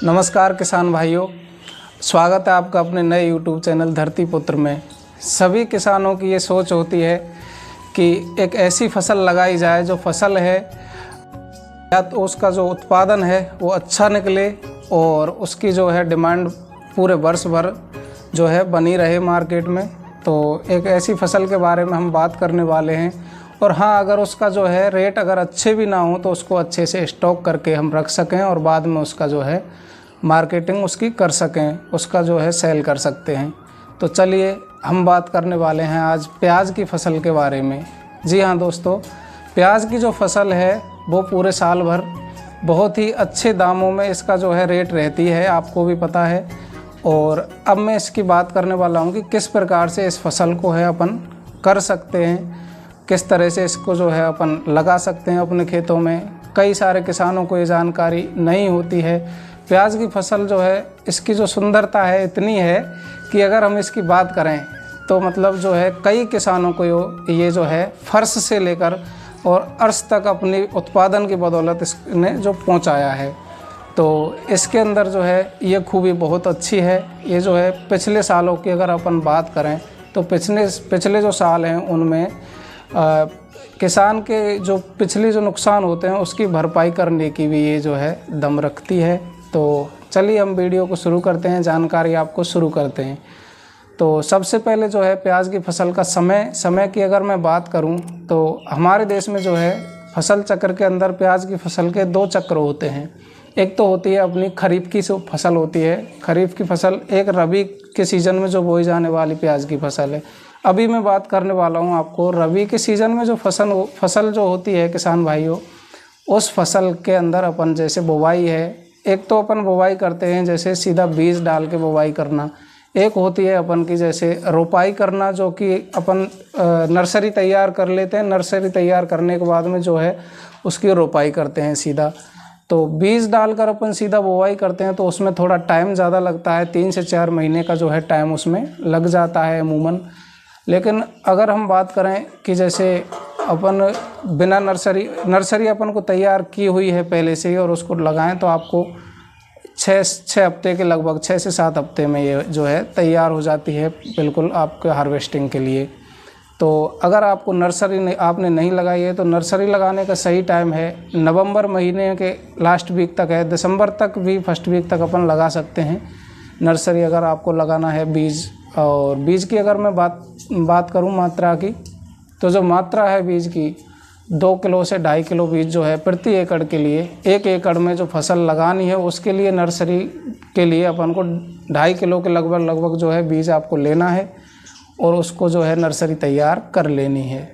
नमस्कार किसान भाइयों, स्वागत है आपका अपने नए YouTube चैनल धरती पुत्र में। सभी किसानों की ये सोच होती है कि एक ऐसी फसल लगाई जाए जो फसल है या तो उसका जो उत्पादन है वो अच्छा निकले और उसकी जो है डिमांड पूरे वर्ष भर जो है बनी रहे मार्केट में। तो एक ऐसी फसल के बारे में हम बात करने वाले हैं। और हाँ, अगर उसका जो है रेट अगर अच्छे भी ना हो तो उसको अच्छे से स्टॉक करके हम रख सकें और बाद में उसका जो है मार्केटिंग उसकी कर सकें, उसका जो है सेल कर सकते हैं। तो चलिए हम बात करने वाले हैं आज प्याज की फसल के बारे में। जी हाँ दोस्तों, प्याज की जो फसल है वो पूरे साल भर बहुत ही अच्छे दामों में इसका जो है रेट रहती है, आपको भी पता है। और अब मैं इसकी बात करने वाला हूँ कि किस प्रकार से इस फसल को है अपन कर सकते हैं, किस तरह से इसको जो है अपन लगा सकते हैं अपने खेतों में। कई सारे किसानों को ये जानकारी नहीं होती है। प्याज की फसल जो है इसकी जो सुंदरता है इतनी है कि अगर हम इसकी बात करें तो मतलब जो है कई किसानों को ये जो है फर्श से लेकर और अर्श तक अपनी उत्पादन की बदौलत इसने जो पहुंचाया है। तो इसके अंदर जो है ये खूबी बहुत अच्छी है। ये जो है पिछले सालों की अगर अपन बात करें तो पिछले जो साल हैं उनमें किसान के जो पिछले जो नुकसान होते हैं उसकी भरपाई करने की भी ये जो है दम रखती है। तो चलिए हम वीडियो को शुरू करते हैं, जानकारी आपको शुरू करते हैं। तो सबसे पहले जो है प्याज की फसल का समय की अगर मैं बात करूं तो हमारे देश में जो है फसल चक्र के अंदर प्याज की फसल के 2 चक्र होते हैं। एक तो होती है अपनी खरीफ की जो फसल होती है, खरीफ की फसल एक रबी के सीज़न में जो बोई जाने वाली प्याज की फसल है। अभी मैं बात करने वाला हूं आपको रबी के सीज़न में जो फसल जो होती है किसान भाइयों, उस फसल के अंदर अपन जैसे बुवाई है, एक तो अपन बुवाई करते हैं जैसे सीधा बीज डाल के बुवाई करना, एक होती है अपन की जैसे रोपाई करना जो कि अपन नर्सरी तैयार कर लेते हैं। नर्सरी तैयार करने के बाद में जो है उसकी रोपाई करते हैं सीधा। तो बीज डालकर अपन सीधा बुवाई करते हैं तो उसमें थोड़ा टाइम ज़्यादा लगता है, 3 से 4 महीने का जो है टाइम उसमें लग जाता है अमूमन। लेकिन अगर हम बात करें कि जैसे अपन बिना नर्सरी अपन को तैयार की हुई है पहले से ही और उसको लगाएं तो आपको 6 हफ्ते के लगभग 6 से 7 हफ्ते में ये जो है तैयार हो जाती है बिल्कुल आपके हार्वेस्टिंग के लिए। तो अगर आपको आपने नहीं लगाई है तो नर्सरी लगाने का सही टाइम है नवंबर महीने के लास्ट वीक तक है, दिसंबर तक भी फर्स्ट वीक तक अपन लगा सकते हैं नर्सरी अगर आपको लगाना है बीज। और बीज की अगर मैं बात करूं मात्रा की, तो जो मात्रा है बीज की 2 किलो से 2.5 किलो बीज जो है प्रति एकड़ के लिए, 1 एकड़ में जो फसल लगानी है उसके लिए नर्सरी के लिए अपन को 2.5 किलो के लगभग जो है बीज आपको लेना है और उसको जो है नर्सरी तैयार कर लेनी है।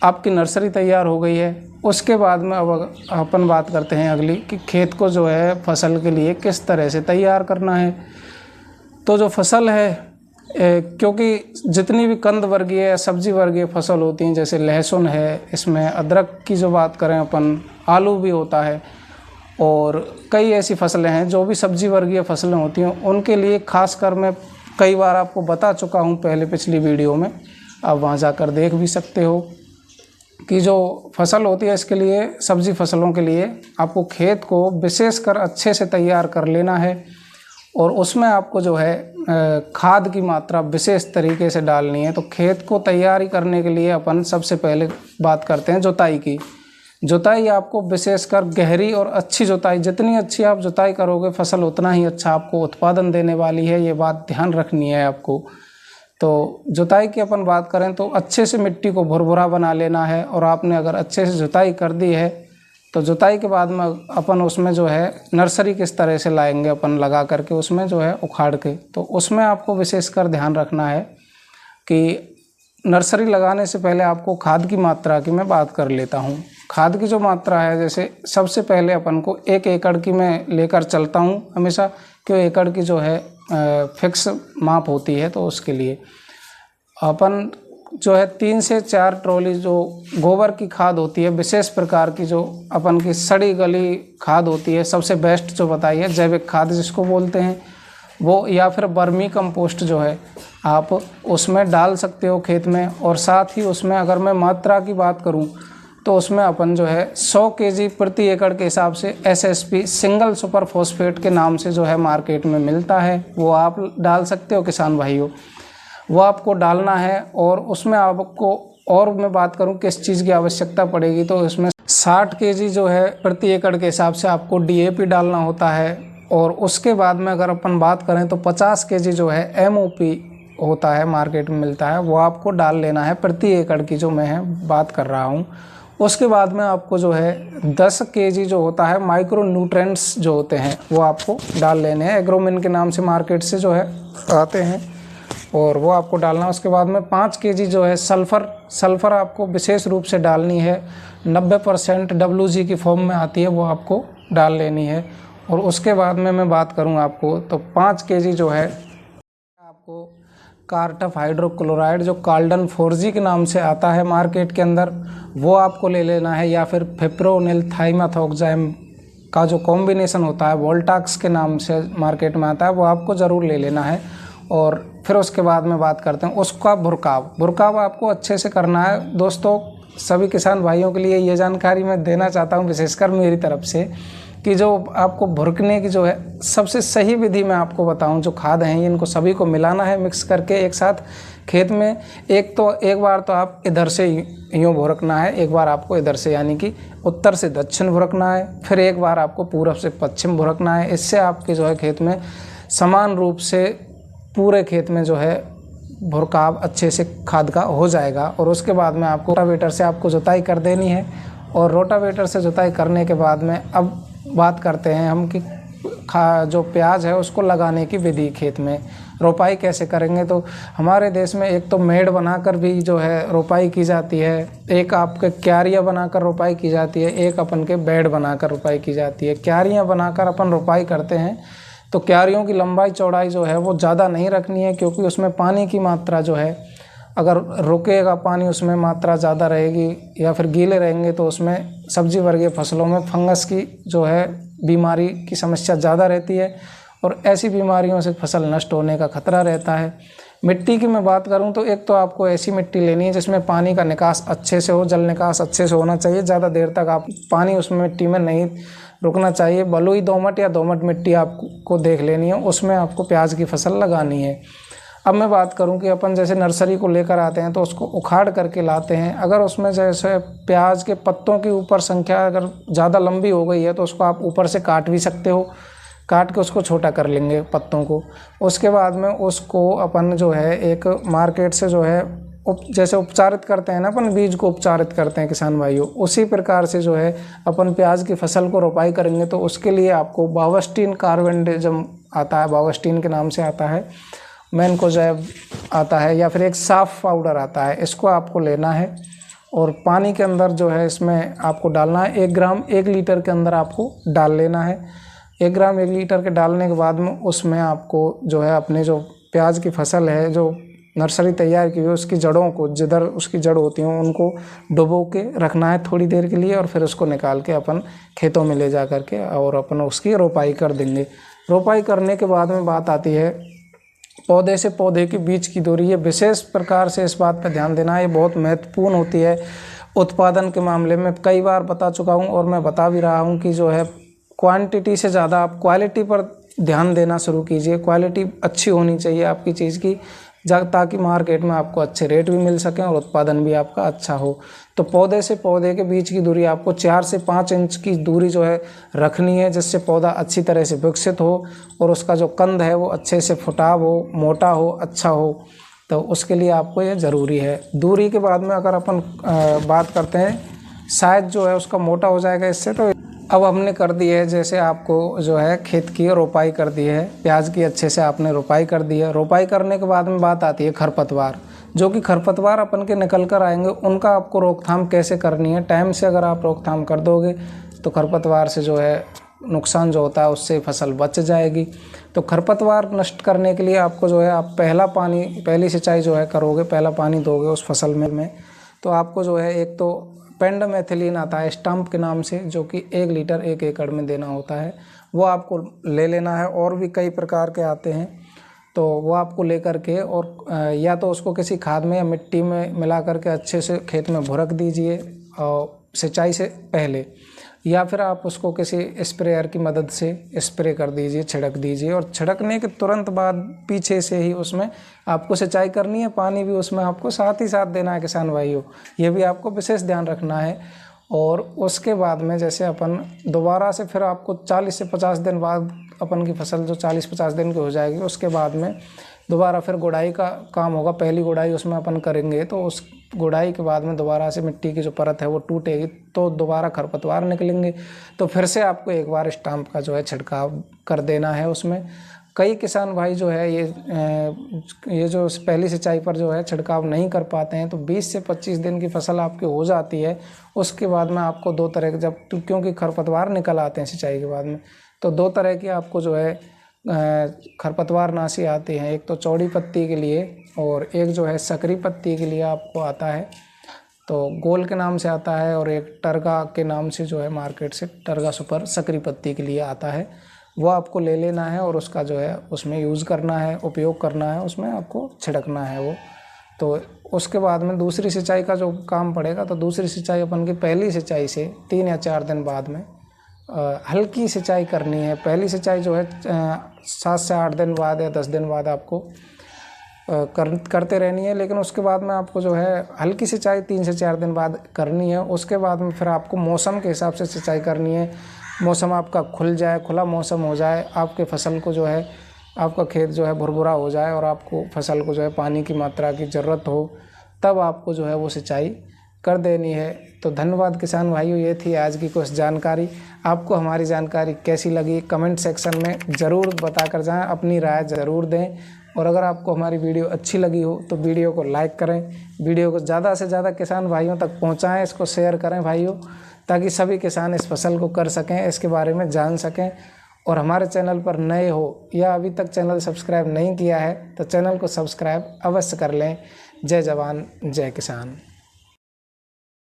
आपकी नर्सरी तैयार हो गई है, उसके बाद में अब अपन बात करते हैं अगली कि खेत को जो है फसल के लिए किस तरह से तैयार करना है। तो जो फसल है क्योंकि जितनी भी कंद वर्गीय या सब्जी वर्गीय फसल होती हैं जैसे लहसुन है, इसमें अदरक की जो बात करें अपन, आलू भी होता है और कई ऐसी फसलें हैं जो भी सब्जी वर्गीय फसलें होती हैं उनके लिए खासकर मैं कई बार आपको बता चुका हूं पहले पिछली वीडियो में, आप वहां जाकर देख भी सकते हो कि जो फसल होती है इसके लिए सब्जी फसलों के लिए आपको खेत को विशेषकर अच्छे से तैयार कर लेना है और उसमें आपको जो है खाद की मात्रा विशेष तरीके से डालनी है। तो खेत को तैयारी करने के लिए अपन सबसे पहले बात करते हैं जुताई की। जुताई आपको विशेषकर गहरी और अच्छी जुताई, जितनी अच्छी आप जुताई करोगे फसल उतना ही अच्छा आपको उत्पादन देने वाली है, ये बात ध्यान रखनी है आपको। तो जुताई की अपन बात करें तो अच्छे से मिट्टी को भुरभुरा बना लेना है और आपने अगर अच्छे से जुताई कर दी है तो जुताई के बाद में अपन उसमें जो है नर्सरी किस तरह से लाएंगे अपन लगा करके उसमें जो है उखाड़ के, तो उसमें आपको विशेषकर ध्यान रखना है कि नर्सरी लगाने से पहले आपको खाद की मात्रा की मैं बात कर लेता हूँ। खाद की जो मात्रा है जैसे सबसे पहले अपन को 1 एकड़ की मैं लेकर चलता हूँ हमेशा, क्यों एकड़ की जो है फिक्स माप होती है। तो उसके लिए अपन जो है 3 से 4 ट्रॉली जो गोबर की खाद होती है, विशेष प्रकार की जो अपन की सड़ी गली खाद होती है, सबसे बेस्ट जो बताई है जैविक खाद जिसको बोलते हैं वो, या फिर वर्मी कंपोस्ट जो है आप उसमें डाल सकते हो खेत में। और साथ ही उसमें अगर मैं मात्रा की बात करूं तो उसमें अपन जो है 100 केजी प्रति एकड़ के हिसाब से SSP सिंगल सुपर फॉस्फेट के नाम से जो है मार्केट में मिलता है, वो आप डाल सकते हो किसान भाइयों। वो आपको डालना है। और उसमें आपको और मैं बात करूं किस चीज़ की आवश्यकता पड़ेगी, तो इसमें 60 केजी जो है प्रति एकड़ के हिसाब से आपको DAP डालना होता है। और उसके बाद में अगर अपन बात करें तो 50 केजी जो है MOP होता है, मार्केट में मिलता है, वो आपको डाल लेना है प्रति एकड़ की जो मैं बात कर रहा हूँ। उसके बाद में आपको जो है 10 केजी जो होता है माइक्रो न्यूट्रेंट्स जो होते हैं वो आपको डाल लेने हैं, एग्रोमिन के नाम से मार्केट से जो है आते हैं, और वो आपको डालना है। उसके बाद में 5 केजी जो है सल्फ़र आपको विशेष रूप से डालनी है, 90% WG की फॉर्म में आती है, वो आपको डाल लेनी है। और उसके बाद में मैं बात करूं आपको तो 5 केजी जो है आपको कार्टफ हाइड्रोक्लोराइड जो कार्डन 4G के नाम से आता है मार्केट के अंदर, वो आपको ले लेना है, या फिर फिप्रोनिल थाइमेथॉक्साम का जो कॉम्बिनेशन होता है वोल्टाक्स के नाम से मार्केट में आता है, वो आपको ज़रूर ले लेना है। और फिर उसके बाद में बात करते हैं उसका भुरकाव आपको अच्छे से करना है। दोस्तों, सभी किसान भाइयों के लिए ये जानकारी मैं देना चाहता हूँ विशेषकर मेरी तरफ से, कि जो आपको भुरकने की जो है सबसे सही विधि मैं आपको बताऊं, जो खाद हैं इनको सभी को मिलाना है मिक्स करके एक साथ खेत में। एक बार तो आप इधर से यूँ भुरकना है, एक बार आपको इधर से यानी कि उत्तर से दक्षिण भुरकना है, फिर एक बार आपको पूरब से पश्चिम भुरकना है। इससे आपके जो है खेत में समान रूप से पूरे खेत में जो है भुरकाव अच्छे से खाद का हो जाएगा। और उसके बाद में आपको रोटावेटर से आपको जुताई कर देनी है। और रोटावेटर से जुताई करने के बाद में अब बात करते हैं हम कि जो प्याज है उसको लगाने की विधि, खेत में रोपाई कैसे करेंगे। तो हमारे देश में एक तो मेड़ बनाकर भी जो है रोपाई की जाती है, एक आपके क्यारियाँ बनाकर रोपाई की जाती है, एक अपन के बेड बनाकर रोपाई की जाती है। क्यारियाँ बनाकर अपन रोपाई करते हैं तो क्यारियों की लंबाई चौड़ाई जो है वो ज़्यादा नहीं रखनी है, क्योंकि उसमें पानी की मात्रा जो है अगर रुकेगा पानी उसमें मात्रा ज़्यादा रहेगी, या फिर गीले रहेंगे तो उसमें सब्जी वर्गीय फसलों में फंगस की जो है बीमारी की समस्या ज़्यादा रहती है, और ऐसी बीमारियों से फसल नष्ट होने का खतरा रहता है। मिट्टी की मैं बात करूं तो एक तो आपको ऐसी मिट्टी लेनी है जिसमें पानी का निकास अच्छे से हो, जल निकास अच्छे से होना चाहिए, ज़्यादा देर तक आप पानी उसमें मिट्टी में नहीं रुकना चाहिए। बलुई दोमट या दोमट मिट्टी आपको देख लेनी है, उसमें आपको प्याज की फसल लगानी है। अब मैं बात करूं कि अपन जैसे नर्सरी को लेकर आते हैं तो उसको उखाड़ करके लाते हैं। अगर उसमें जैसे प्याज के पत्तों की ऊपर संख्या अगर ज़्यादा लंबी हो गई है तो उसको आप ऊपर से काट भी सकते हो, काट के उसको छोटा कर लेंगे पत्तों को। उसके बाद में उसको अपन जो है एक मार्केट से जो है जैसे उपचारित करते हैं ना, अपन बीज को उपचारित करते हैं किसान भाइयों, उसी प्रकार से जो है अपन प्याज की फसल को रोपाई करेंगे। तो उसके लिए आपको बावस्टीन कार्बेंडिजम आता है, बावस्टीन के नाम से आता है, मैनकोजेब आता है, या फिर एक साफ पाउडर आता है, इसको आपको लेना है। और पानी के अंदर जो है इसमें आपको डालना है 1 ग्राम 1 लीटर के अंदर आपको डाल लेना है। 1 ग्राम 1 लीटर के डालने के बाद में उसमें आपको जो है अपने जो प्याज की फसल है जो नर्सरी तैयार की हुई है उसकी जड़ों को, जिधर उसकी जड़ होती हैं उनको डुबो के रखना है थोड़ी देर के लिए, और फिर उसको निकाल के अपन खेतों में ले जा कर के और अपन उसकी रोपाई कर देंगे। रोपाई करने के बाद में बात आती है पौधे से पौधे के बीच की दूरी। ये विशेष प्रकार से इस बात पर ध्यान देना है, ये बहुत महत्वपूर्ण होती है उत्पादन के मामले में। कई बार बता चुका हूँ और मैं बता भी रहा हूँ कि जो है क्वांटिटी से ज़्यादा आप क्वालिटी पर ध्यान देना शुरू कीजिए। क्वालिटी अच्छी होनी चाहिए आपकी चीज़ की, ताकि मार्केट में आपको अच्छे रेट भी मिल सकें और उत्पादन भी आपका अच्छा हो। तो पौधे से पौधे के बीच की दूरी आपको 4 से 5 इंच की दूरी जो है रखनी है, जिससे पौधा अच्छी तरह से विकसित हो और उसका जो कंद है वो अच्छे से फुटाव हो, मोटा हो, अच्छा हो। तो उसके लिए आपको ये ज़रूरी है। दूरी के बाद में अगर अपन बात करते हैं साइज जो है उसका मोटा हो जाएगा इससे। तो अब हमने कर दी है, जैसे आपको जो है खेत की रोपाई कर दी है, प्याज की अच्छे से आपने रोपाई कर दी है। रोपाई करने के बाद में बात आती है खरपतवार, जो कि खरपतवार अपन के निकल कर आएंगे, उनका आपको रोकथाम कैसे करनी है। टाइम से अगर आप रोकथाम कर दोगे तो खरपतवार से जो है नुकसान जो होता है उससे फसल बच जाएगी। तो खरपतवार नष्ट करने के लिए आपको जो है आप पहली सिंचाई जो है करोगे, पहला पानी दोगे उस फसल में, तो आपको जो है एक तो पेंडामेथिलीन आता है स्टम्प के नाम से, जो कि 1 लीटर 1 एकड़ में देना होता है, वो आपको ले लेना है। और भी कई प्रकार के आते हैं, तो वो आपको ले करके और या तो उसको किसी खाद में या मिट्टी में मिला करके अच्छे से खेत में भुरक दीजिए। और सिंचाई से पहले, या फिर आप उसको किसी स्प्रेयर की मदद से स्प्रे कर दीजिए, छिड़क दीजिए। और छिड़कने के तुरंत बाद पीछे से ही उसमें आपको सिंचाई करनी है, पानी भी उसमें आपको साथ ही साथ देना है किसान भाइयों, ये भी आपको विशेष ध्यान रखना है। और उसके बाद में जैसे अपन दोबारा से फिर आपको 40 से 50 दिन बाद अपन की फसल जो 40-50 दिन की हो जाएगी, उसके बाद में दोबारा फिर गुड़ाई का काम होगा। पहली गुड़ाई उसमें अपन करेंगे तो उस गुड़ाई के बाद में दोबारा से मिट्टी की जो परत है वो टूटेगी, तो दोबारा खरपतवार निकलेंगे, तो फिर से आपको एक बार स्टाम्प का जो है छिड़काव कर देना है उसमें। कई किसान भाई जो है ये जो पहली सिंचाई पर जो है छिड़काव नहीं कर पाते हैं, तो 20 से 25 दिन की फसल आपकी हो जाती है। उसके बाद में आपको 2 तरह के, जब क्योंकि खरपतवार निकल आते हैं सिंचाई के बाद में, तो 2 तरह की आपको जो है खरपतवार नाशी आती हैं। एक तो चौड़ी पत्ती के लिए और एक जो है सकरी पत्ती के लिए आपको आता है, तो गोल के नाम से आता है, और एक टर्गा के नाम से जो है मार्केट से टर्गा सुपर सकरी पत्ती के लिए आता है। वो आपको ले लेना है और उसका जो है उसमें यूज़ करना है, उपयोग करना है, उसमें आपको छिड़कना है वो। तो उसके बाद में दूसरी सिंचाई का जो काम पड़ेगा, तो दूसरी सिंचाई अपन की पहली सिंचाई से 3 या 4 दिन बाद में हल्की सिंचाई करनी है। पहली सिंचाई जो है 7 से 8 दिन बाद या 10 दिन बाद आपको करते रहनी है, लेकिन उसके बाद में आपको जो है हल्की सिंचाई 3 से 4 दिन बाद करनी है। उसके बाद में फिर आपको मौसम के हिसाब से सिंचाई करनी है। मौसम आपका खुला मौसम हो जाए, आपके फसल को जो है, आपका खेत जो है भुरभुरा हो जाए और आपको फसल को जो है पानी की मात्रा की ज़रूरत हो, तब आपको जो है वो सिंचाई कर देनी है। तो धन्यवाद किसान भाइयों, ये थी आज की कुछ जानकारी। आपको हमारी जानकारी कैसी लगी कमेंट सेक्शन में ज़रूर बता कर जाएँ, अपनी राय ज़रूर दें। और अगर आपको हमारी वीडियो अच्छी लगी हो तो वीडियो को लाइक करें, वीडियो को ज़्यादा से ज़्यादा किसान भाइयों तक पहुँचाएँ, इसको शेयर करें भाइयों, ताकि सभी किसान इस फसल को कर सकें, इसके बारे में जान सकें। और हमारे चैनल पर नए हो या अभी तक चैनल सब्सक्राइब नहीं किया है तो चैनल को सब्सक्राइब अवश्य कर लें। जय जवान जय किसान।